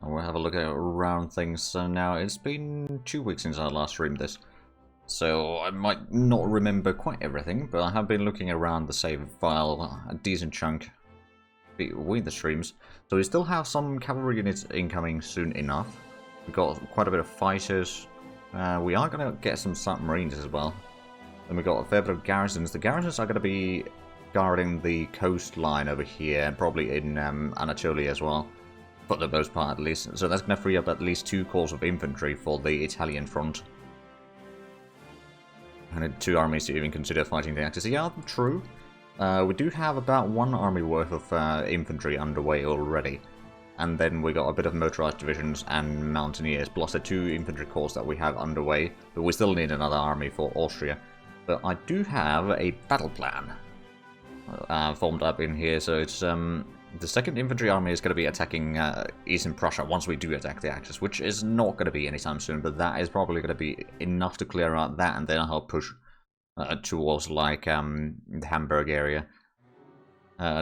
And we'll have a look at around things. So now, it's been 2 weeks since I last streamed this. So I might not remember quite everything, but I have been looking around the save file a decent chunk between the streams. So we still have some cavalry units incoming soon enough. We've got quite a bit of fighters. We are going to get some submarines as well. Then we've got a fair bit of garrisons. The garrisons are going to be guarding the coastline over here, and probably in Anatolia as well. For the most part, at least. So that's going to free up at least 2 corps of infantry for the Italian front. And 2 armies to even consider fighting the Axis. Yeah, true. We do have about 1 army worth of infantry underway already. And then we got a bit of motorized divisions and mountaineers, plus the 2 infantry corps that we have underway. But we still need another army for Austria. But I do have a battle plan formed up in here, so it's the 2nd Infantry Army is going to be attacking Eastern Prussia once we do attack the Axis, which is not going to be anytime soon, but that is probably going to be enough to clear out that, and then I'll push towards, like, the Hamburg area,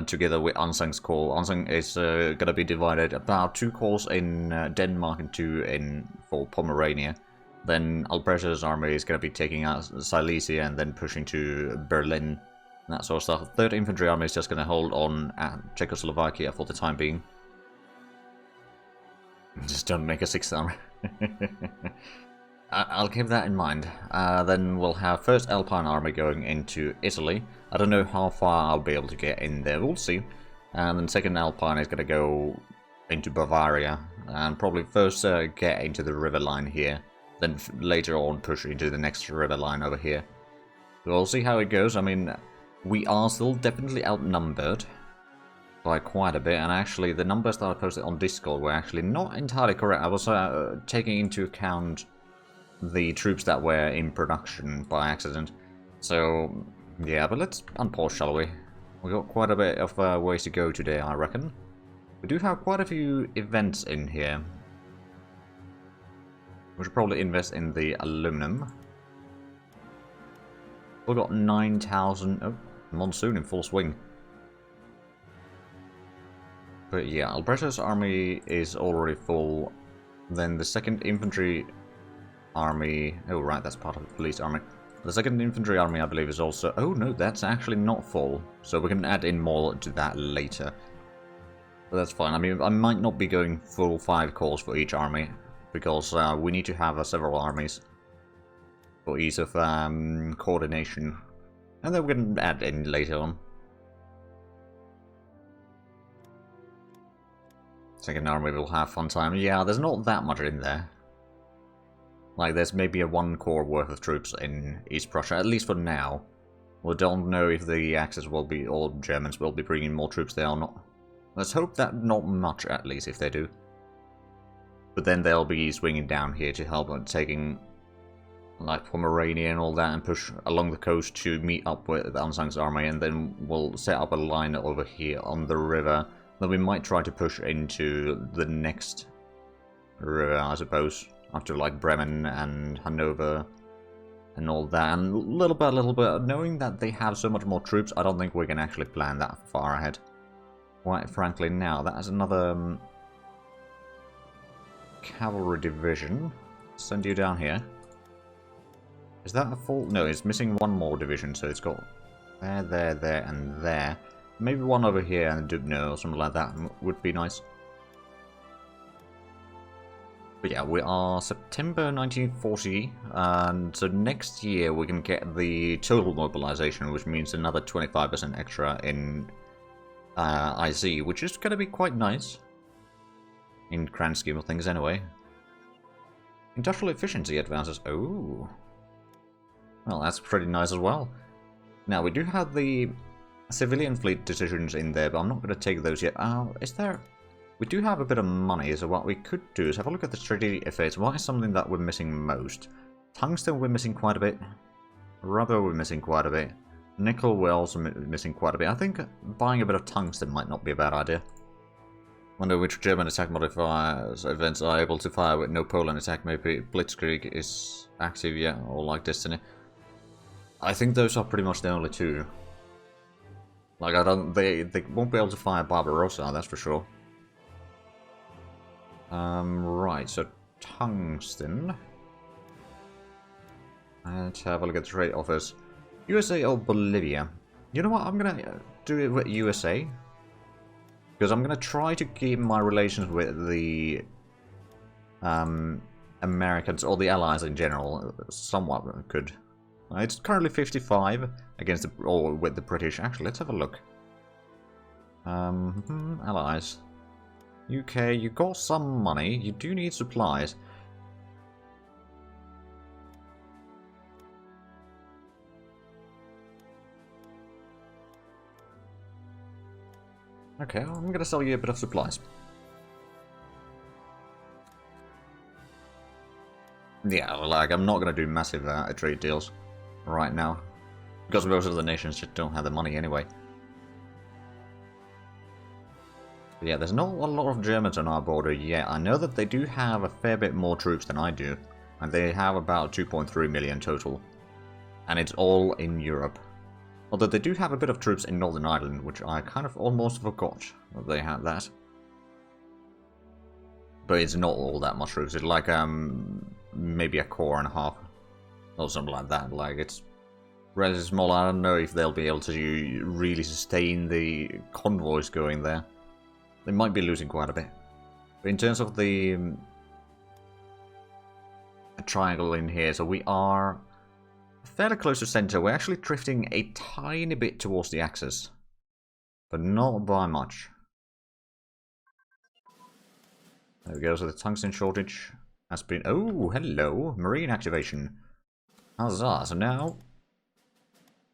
together with Ansang's corps. Ansang is going to be divided about 2 corps in Denmark and 2 for Pomerania. Then Albrecht's army is going to be taking out Silesia and then pushing to Berlin. That sort of stuff. 3rd Infantry Army is just going to hold on at Czechoslovakia for the time being. Just don't make a 6th army. I'll keep that in mind. Then we'll have 1st Alpine Army going into Italy. I don't know how far I'll be able to get in there. We'll see. And then 2nd Alpine is going to go into Bavaria. And probably first get into the river line here. Then later on push into the next river line over here. We'll see how it goes. I mean, we are still definitely outnumbered by quite a bit, and actually the numbers that I posted on Discord were actually not entirely correct. I was taking into account the troops that were in production by accident. So, yeah, but let's unpause, shall we? We've got quite a bit of ways to go today, I reckon. We do have quite a few events in here. We should probably invest in the aluminum. We've got 9,000... Oh, monsoon in full swing. But yeah, Albrecht's army is already full. Then the 2nd Infantry Army... Oh, right, that's part of the police army. The 2nd Infantry Army, I believe, is also... Oh, no, that's actually not full. So we can add in more to that later. But that's fine. I mean, I might not be going full 5 corps for each army, because we need to have several armies for ease of coordination. And then we can add in later on. 2nd Army will have fun time. Yeah, there's not that much in there. Like, there's maybe a 1 corps worth of troops in East Prussia, at least for now. We don't know if the Axis will be, or Germans will be bringing more troops there or not. Let's hope that not much, at least, if they do. But then they'll be swinging down here to help on taking, like, Pomerania and all that, and push along the coast to meet up with Ansang's army, and then we'll set up a line over here on the river. Then we might try to push into the next river, I suppose, after, like, Bremen and Hanover and all that. And little by little bit, knowing that they have so much more troops, I don't think we can actually plan that far ahead. Quite frankly, now, that is another cavalry division. Send you down here. Is that a full? No, it's missing 1 more division, so it's got there, there, there, and there. Maybe 1 over here and Dubno or something like that would be nice. But yeah, we are September 1940, and so next year we can get the total mobilization, which means another 25% extra in IC, which is going to be quite nice. In grand scheme of things, anyway. Industrial efficiency advances. Oh. Well, that's pretty nice as well. Now, we do have the civilian fleet decisions in there, but I'm not going to take those yet. Is there... We do have a bit of money, so what we could do is have a look at the strategic effects. What is something that we're missing most? Tungsten we're missing quite a bit. Rubber we're missing quite a bit. Nickel we're also missing quite a bit. I think buying a bit of tungsten might not be a bad idea. Wonder which German attack modifiers events are able to fire with no Poland attack. Maybe Blitzkrieg is active yet, or like Destiny. I think those are pretty much the only 2. Like, they won't be able to fire Barbarossa, that's for sure. Right, so tungsten. Let's have a look at the trade offers. USA or Bolivia? You know what, I'm gonna do it with USA. Because I'm gonna try to keep my relations with the Americans, or the Allies in general, somewhat good. It's currently 55 against the, or with the British. Actually, let's have a look. Allies. UK, you got some money. You do need supplies. Okay, I'm gonna sell you a bit of supplies. Yeah, like, I'm not gonna do massive trade deals right now. Because most of the nations just don't have the money anyway. But yeah, there's not a lot of Germans on our border yet. I know that they do have a fair bit more troops than I do. And they have about 2.3 million total. And it's all in Europe. Although they do have a bit of troops in Northern Ireland, which I kind of almost forgot that they had that. But it's not all that much troops. It's like, maybe a core and a half. Or something like that. Like, it's relatively small. I don't know if they'll be able to really sustain the convoys going there. They might be losing quite a bit. But in terms of the triangle in here, so we are fairly close to center. We're actually drifting a tiny bit towards the axis. But not by much. There we go, so the tungsten shortage has been... Oh, hello! Marine activation. Huzzah, so now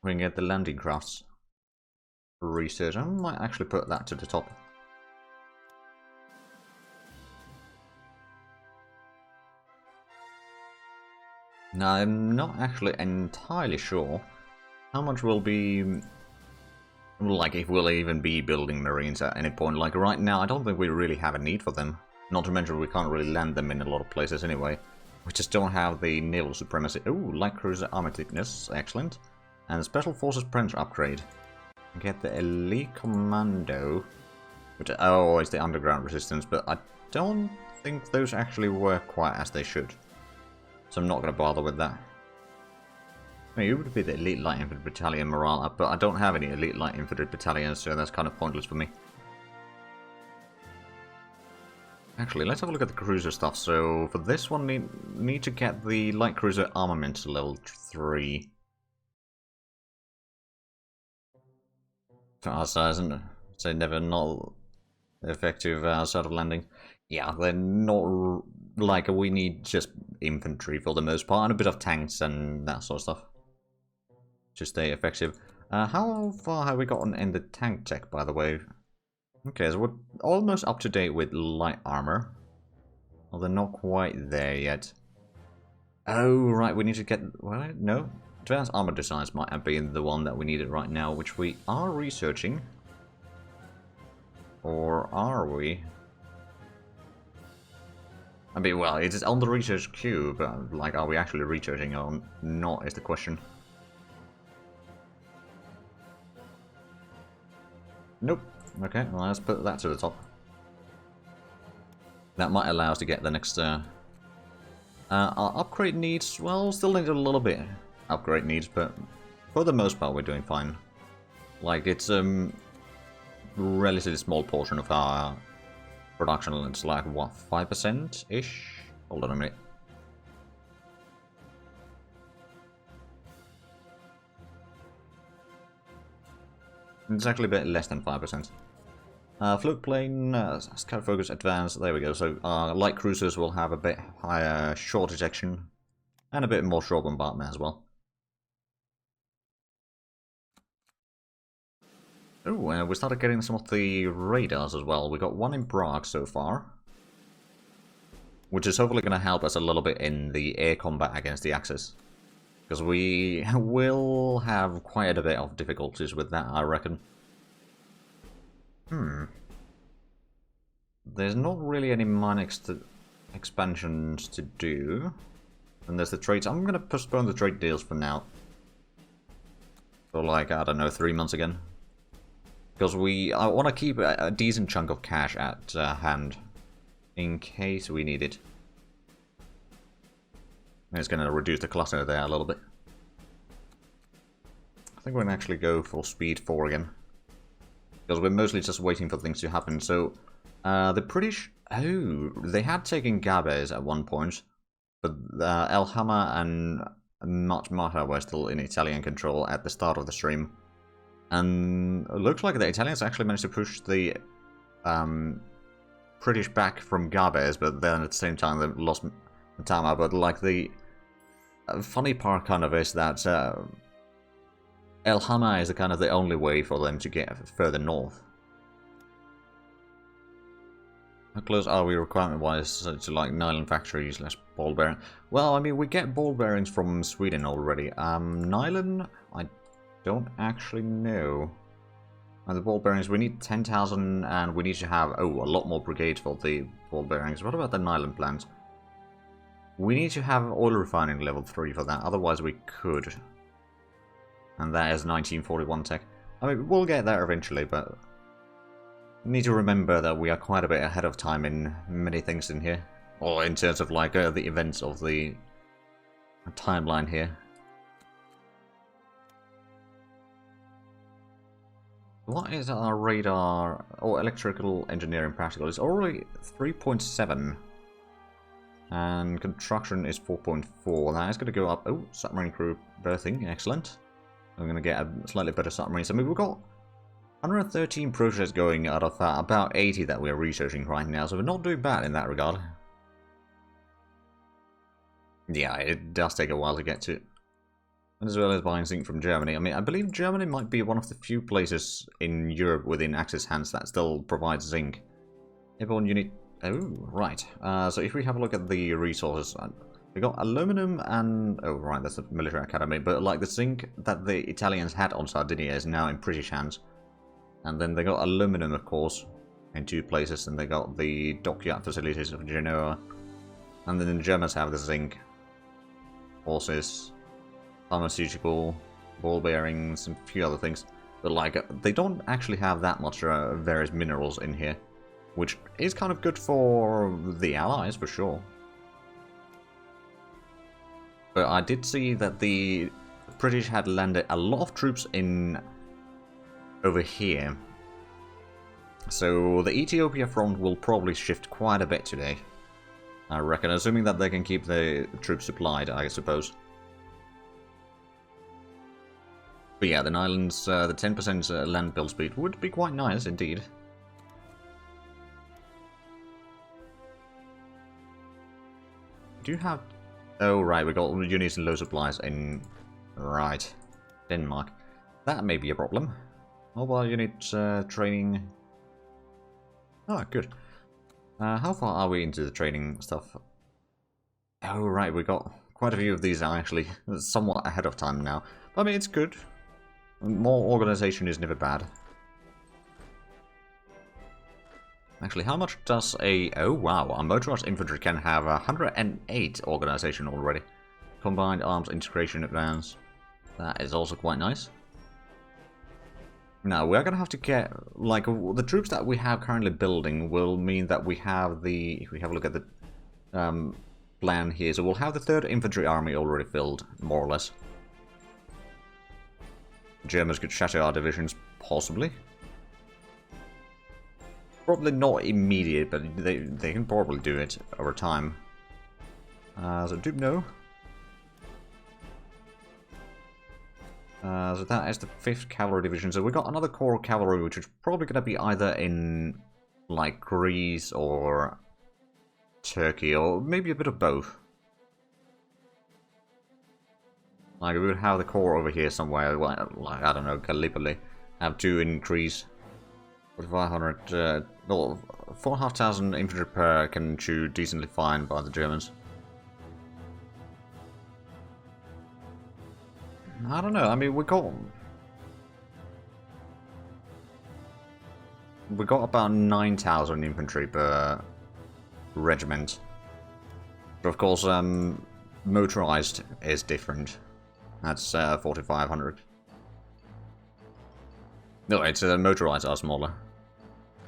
we can get the landing crafts research. I might actually put that to the top. Now, I'm not actually entirely sure how much we'll be... Like, if we'll even be building marines at any point. Like, right now, I don't think we really have a need for them. Not to mention, we can't really land them in a lot of places anyway. We just don't have the naval supremacy. Ooh, light cruiser armor thickness, excellent. And special forces branch upgrade. Get the elite commando. Which, oh, it's the underground resistance, but I don't think those actually work quite as they should. So I'm not going to bother with that. I mean, it would be the elite light infantry battalion morale up, but I don't have any elite light infantry battalions, so that's kind of pointless for me. Actually, let's have a look at the cruiser stuff. So for this one, we need to get the light cruiser armament to level 3. For our size, and say never not effective sort of landing. Yeah, they're not like, we need just infantry for the most part, and a bit of tanks and that sort of stuff to stay effective. How far have we gotten in the tank tech, by the way? Okay, so we're almost up to date with light armor. Well, they're not quite there yet. Oh, right, we need to get... Well, no. Advanced armor designs might have been the one that we needed right now, which we are researching. Or are we? I mean, well, it is on the research queue, but, like, are we actually researching or not is the question. Nope. Okay, well, let's put that to the top. That might allow us to get the next... our upgrade needs, well, still need a little bit upgrade needs, but for the most part we're doing fine. Like, it's relatively small portion of our production. It's like, what, 5%-ish? Hold on a minute. It's actually a bit less than 5%. Float plane, scout focus, advanced, there we go. So light cruisers will have a bit higher shore detection and a bit more shore bombardment as well. Oh, we started getting some of the radars as well. We got one in Prague so far, which is hopefully going to help us a little bit in the air combat against the Axis. Because we will have quite a bit of difficulties with that, I reckon. There's not really any mine expansions to do. And there's the trades. I'm going to postpone the trade deals for now. For like, I don't know, 3 months again. Because I want to keep a decent chunk of cash at hand in case we need it. And it's going to reduce the clutter there a little bit. I think we're going to actually go for speed 4 again. Because we're mostly just waiting for things to happen. So, the British... Oh, they had taken Gabes at one point. But El Hama and Matmata were still in Italian control at the start of the stream. And it looks like the Italians actually managed to push the British back from Gabes, but then at the same time they lost Tama. But like the funny part kind of is that El Hama is kind of the only way for them to get further north. How close are we requirement-wise to like nylon factories / ball bearing? Well, I mean, we get ball bearings from Sweden already. Nylon, I don't actually know. And the ball bearings, we need 10,000 and we need to have, a lot more brigades for the ball bearings. What about the nylon plant? We need to have oil refining level 3 for that, otherwise we could. And that is 1941 tech. I mean, we'll get there eventually, but we need to remember that we are quite a bit ahead of time in many things in here. Or in terms of like the events of the timeline here. What is our radar or electrical engineering practical? It's already 3.7. And construction is 4.4. That is going to go up. Oh, submarine crew berthing. Excellent. I'm going to get a slightly better submarine. So I mean, we've got 113 projects going out of about 80 that we're researching right now. So we're not doing bad in that regard. Yeah, it does take a while to get to. As well as buying zinc from Germany. I mean, I believe Germany might be one of the few places in Europe within Axis hands that still provides zinc. Airborne unit... Oh, right. So if we have a look at the resources, we got aluminum and... Oh, right, that's a military academy. But, like, the zinc that the Italians had on Sardinia is now in British hands. And then they got aluminum, of course, in 2 places. And they got the dockyard facilities of Genoa. And then the Germans have the zinc. Horses... pharmaceutical, ball bearings, and a few other things. But like, they don't actually have that much various minerals in here, which is kind of good for the Allies, for sure. But I did see that the British had landed a lot of troops in over here. So the Ethiopia front will probably shift quite a bit today, I reckon, assuming that they can keep the troops supplied, I suppose. But yeah, the islands, the 10% land build speed would be quite nice indeed. Do you have... Oh right, we got units and low supplies in... Right. Denmark. That may be a problem. Mobile unit training... Oh, good. How far are we into the training stuff? Oh right, we got quite a few of these are actually somewhat ahead of time now. I mean, it's good. More organization is never bad. Actually, how much does a... Oh, wow. A motorized infantry can have 108 organization already. Combined arms integration advance. That is also quite nice. Now, we're going to have to get... Like, the troops that we have currently building will mean that we have the... If we have a look at the plan here. So we'll have the 3rd Infantry Army already filled, more or less. Germans could shatter our divisions, possibly. Probably not immediate, but they can probably do it over time. So Dubno. So that is the 5th Cavalry Division. So we got another Corps Cavalry, which is probably going to be either in, like, Greece or Turkey, or maybe a bit of both. Like, we would have the Corps over here somewhere, like, I don't know, Gallipoli. Have 2 in Greece. 4,500, well, 4,500 infantry per can chew decently fine by the Germans. I don't know, I mean, we got about 9,000 infantry per regiment. But of course, motorized is different. That's 4,500. No, it's motorized are smaller,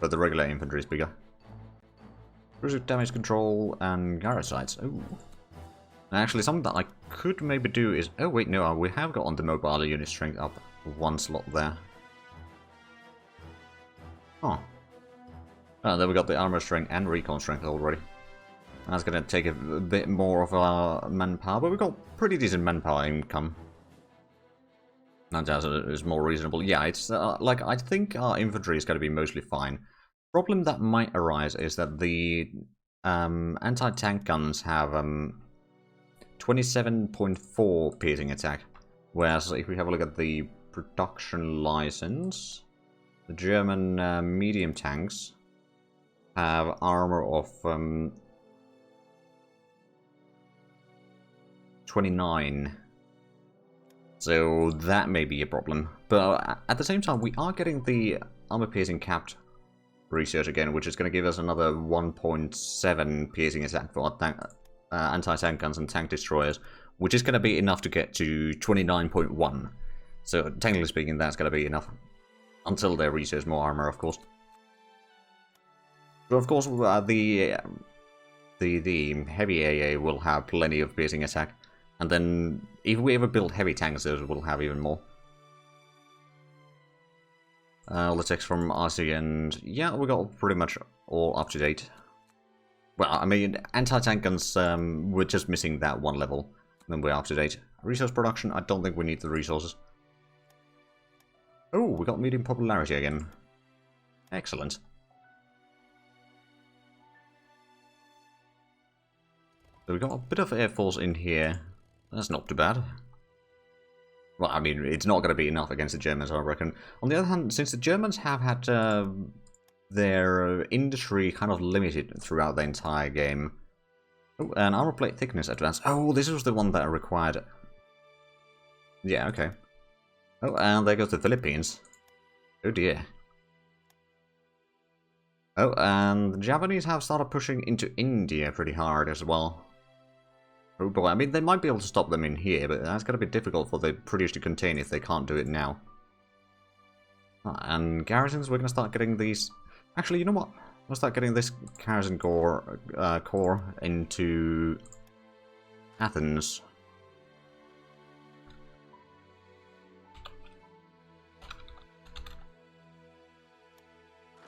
but the regular infantry is bigger. Cruiser damage control and garage sights. Ooh. Actually, something that I could maybe do is... Oh, wait, no, we have got on the mobile unit strength up one slot there. Oh. Then we got the armor strength and recon strength already. That's going to take a bit more of our manpower, but we've got pretty decent manpower income. That is more reasonable. Yeah, it's like, I think our infantry is going to be mostly fine. Problem that might arise is that the anti-tank guns have 27.4 piercing attack, whereas if we have a look at the production license, the German medium tanks have armor of 29. So that may be a problem. But at the same time, we are getting the armor-piercing capped research again, which is going to give us another 1.7 piercing attack for our anti-tank guns and tank destroyers, which is going to be enough to get to 29.1. So technically speaking, that's going to be enough. Until they research more armor, of course. But of course, the heavy AA will have plenty of piercing attack. And then, if we ever build heavy tanks, those will have even more. All the text from RC, and yeah, we got pretty much all up to date. Well, I mean, anti-tank guns, we're just missing that one level. Then we're up to date. Resource production, I don't think we need the resources. Oh, we got medium popularity again. Excellent. So we got a bit of air force in here. That's not too bad. Well, I mean, it's not going to be enough against the Germans, I reckon. On the other hand, since the Germans have had their industry kind of limited throughout the entire game. Oh, and armor plate thickness advanced. Oh, this was the one that required... Yeah, okay. Oh, and there goes the Philippines. Oh dear. Oh, and the Japanese have started pushing into India pretty hard as well. Oh boy, I mean, they might be able to stop them in here, but that's going to be difficult for the British to contain if they can't do it now. And garrisons, we're going to start getting these... Actually, you know what? We'll start getting this garrison core into Athens.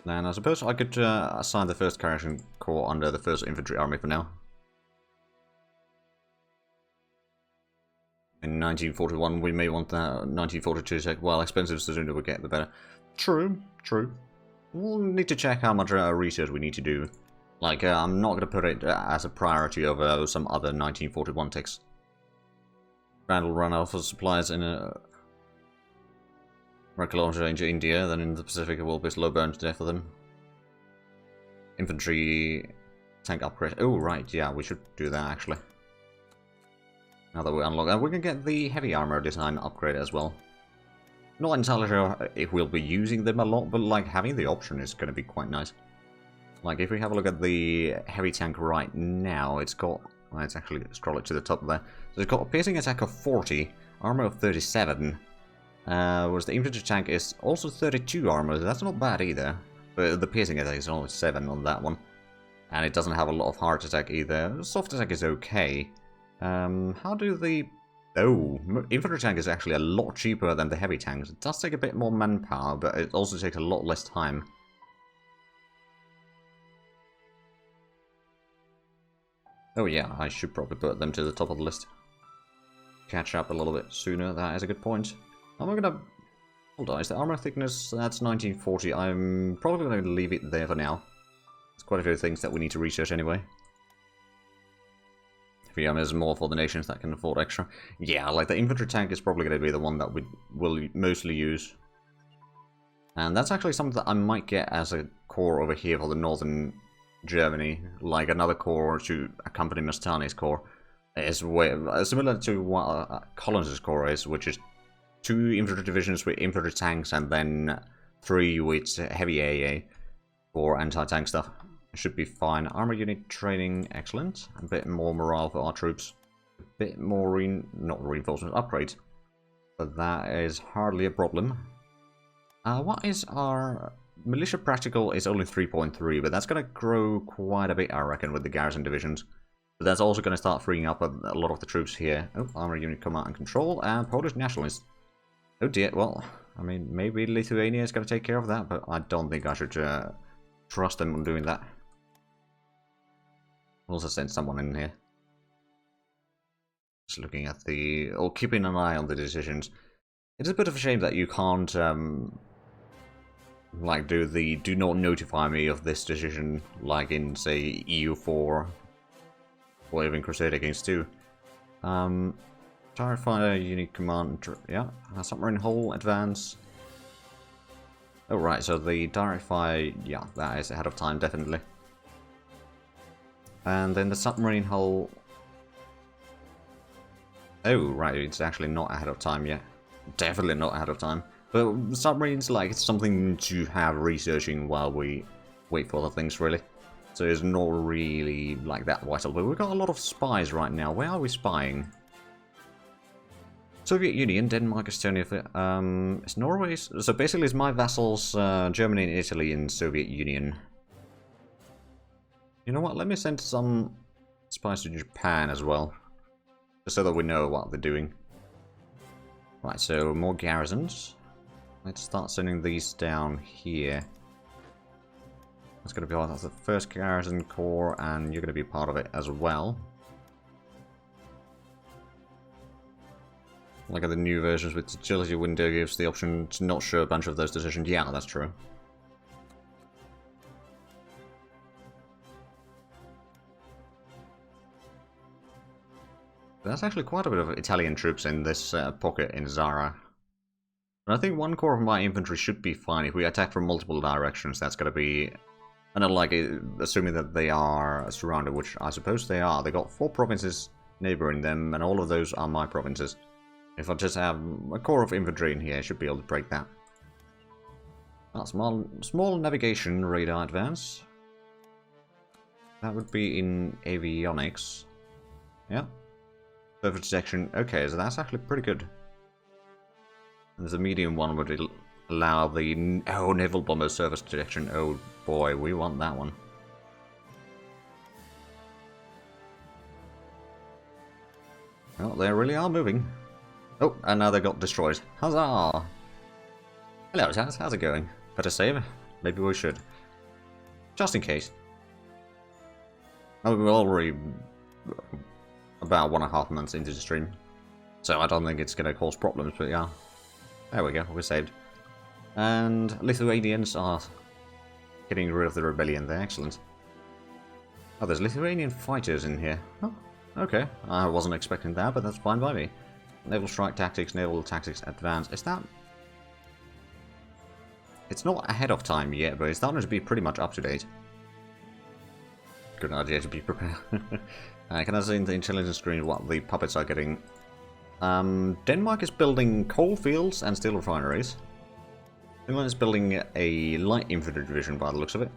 Then I suppose I could assign the first garrison corps under the 1st Infantry Army for now. In 1941, we may want that 1942 sec. Well, expensive, the sooner we get, the better. True, true. We'll need to check how much research we need to do. Like, I'm not going to put it as a priority over some other 1941 techs. Randall run out of supplies in a... Reclauncher into India, then in the Pacific it will be slow burn to death for them. Infantry tank upgrade. Oh, right, yeah, we should do that actually. Now that we unlock that, we can get the heavy armor design upgrade as well. Not entirely sure if we'll be using them a lot, but like having the option is going to be quite nice. Like if we have a look at the heavy tank right now, it's got... Let's actually scroll it to the top there. So it's got a piercing attack of 40, armor of 37. Whereas the infantry tank is also 32 armor, that's not bad either. But the piercing attack is only 7 on that one. And it doesn't have a lot of hard attack either. Soft attack is okay. How do the... Oh, infantry tank is actually a lot cheaper than the heavy tanks. It does take a bit more manpower, but it also takes a lot less time. Oh yeah, I should probably put them to the top of the list. Catch up a little bit sooner, that is a good point. I'm gonna... Hold on, is the armor thickness? That's 1940. I'm probably going to leave it there for now. There's quite a few things that we need to research anyway. Heavy armor is more for the nations that can afford extra. Yeah, like the infantry tank is probably going to be the one that we will mostly use. And that's actually something that I might get as a core over here for the northern Germany. Like another core to accompany Mastani's core. Is way, similar to what Collins' core is, which is 2 infantry divisions with infantry tanks and then 3 with heavy AA for anti-tank stuff. Should be fine. Armor unit training, excellent. A bit more morale for our troops. A bit more not reinforcement, upgrades. But that is hardly a problem. What is our militia practical is only 3.3, but that's going to grow quite a bit, I reckon, with the garrison divisions. But that's also going to start freeing up a lot of the troops here. Oh, armor unit command and control, and Polish nationalists. Oh dear, well, I mean, maybe Lithuania is going to take care of that, but I don't think I should trust them on doing that. Also send someone in here. Just looking at the... or keeping an eye on the decisions. It's a bit of a shame that you can't, like, do the do not notify me of this decision, like in, say, EU4, or even Crusade Against 2. Direct fire unit command, yeah, submarine hull advance. Oh right, so the direct fire, yeah, that is ahead of time, definitely. And then the submarine hull... oh right, it's actually not ahead of time yet. Definitely not ahead of time. But submarines, like, it's something to have researching while we wait for other things, really. So it's not really, like, that vital. But we've got a lot of spies right now. Where are we spying? Soviet Union, Denmark, Estonia, it's Norway. So basically it's my vassals, Germany and Italy in Soviet Union. You know what, let me send some spies to Japan as well. Just so that we know what they're doing. Right, so more garrisons. Let's start sending these down here. That's going to be part of the first garrison corps, and you're going to be part of it as well. Like at the new versions with agility window gives the option to not show a bunch of those decisions. Yeah, that's true. There's actually quite a bit of Italian troops in this pocket in Zara. And I think one core of my infantry should be fine. If we attack from multiple directions, that's going to be... and like, assuming that they are surrounded, which I suppose they are. They got 4 provinces neighboring them, and all of those are my provinces. If I just have a core of infantry in here, I should be able to break that. Small navigation radar advance. That would be in avionics. Yeah. Surface detection. Okay, so that's actually pretty good. And the medium one would allow the... oh, naval bomber surface detection. Oh boy, we want that one. Well, they really are moving. Oh, and now they got destroyed. Huzzah! Hello, Taz. How's it going? Better save? Maybe we should. Just in case. Oh, we're already about 1.5 months into the stream. So I don't think it's going to cause problems, but yeah. There we go, we're saved. And Lithuanians are getting rid of the rebellion there, excellent. Oh, there's Lithuanian fighters in here. Oh, okay. I wasn't expecting that, but that's fine by me. Naval strike tactics, naval tactics advance. Is that... it's not ahead of time yet, but it's starting to be pretty much up to date. Good idea to be prepared. Can I see in the intelligence screen what the puppets are getting? Denmark is building coal fields and steel refineries. Finland is building a light infantry division by the looks of it.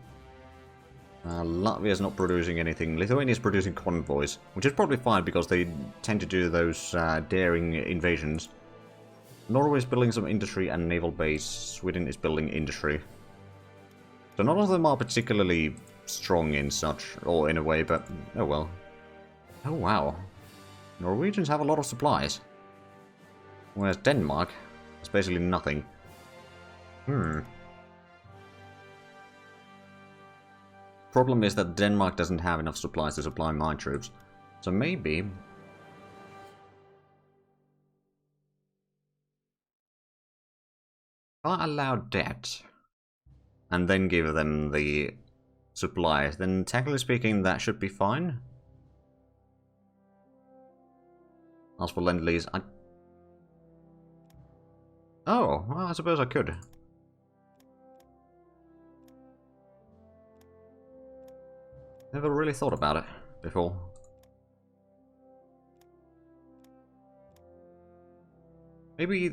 Latvia is not producing anything. Lithuania is producing convoys, which is probably fine because they tend to do those daring invasions. Norway is building some industry and naval base. Sweden is building industry. So none of them are particularly strong in such, or in a way, but oh well. Oh wow. Norwegians have a lot of supplies. Whereas Denmark is basically nothing. Problem is that Denmark doesn't have enough supplies to supply my troops. So maybe... if I allow debt, and then give them the supplies, then technically speaking that should be fine. As for Lend-Lease, oh, well, I suppose I could. Never really thought about it before. Maybe...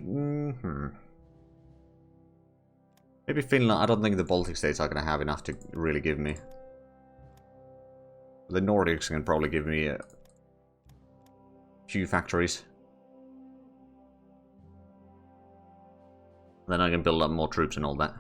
maybe Finland. I don't think the Baltic states are going to have enough to really give me. The Nordics can probably give me a few factories. Then I can build up more troops and all that.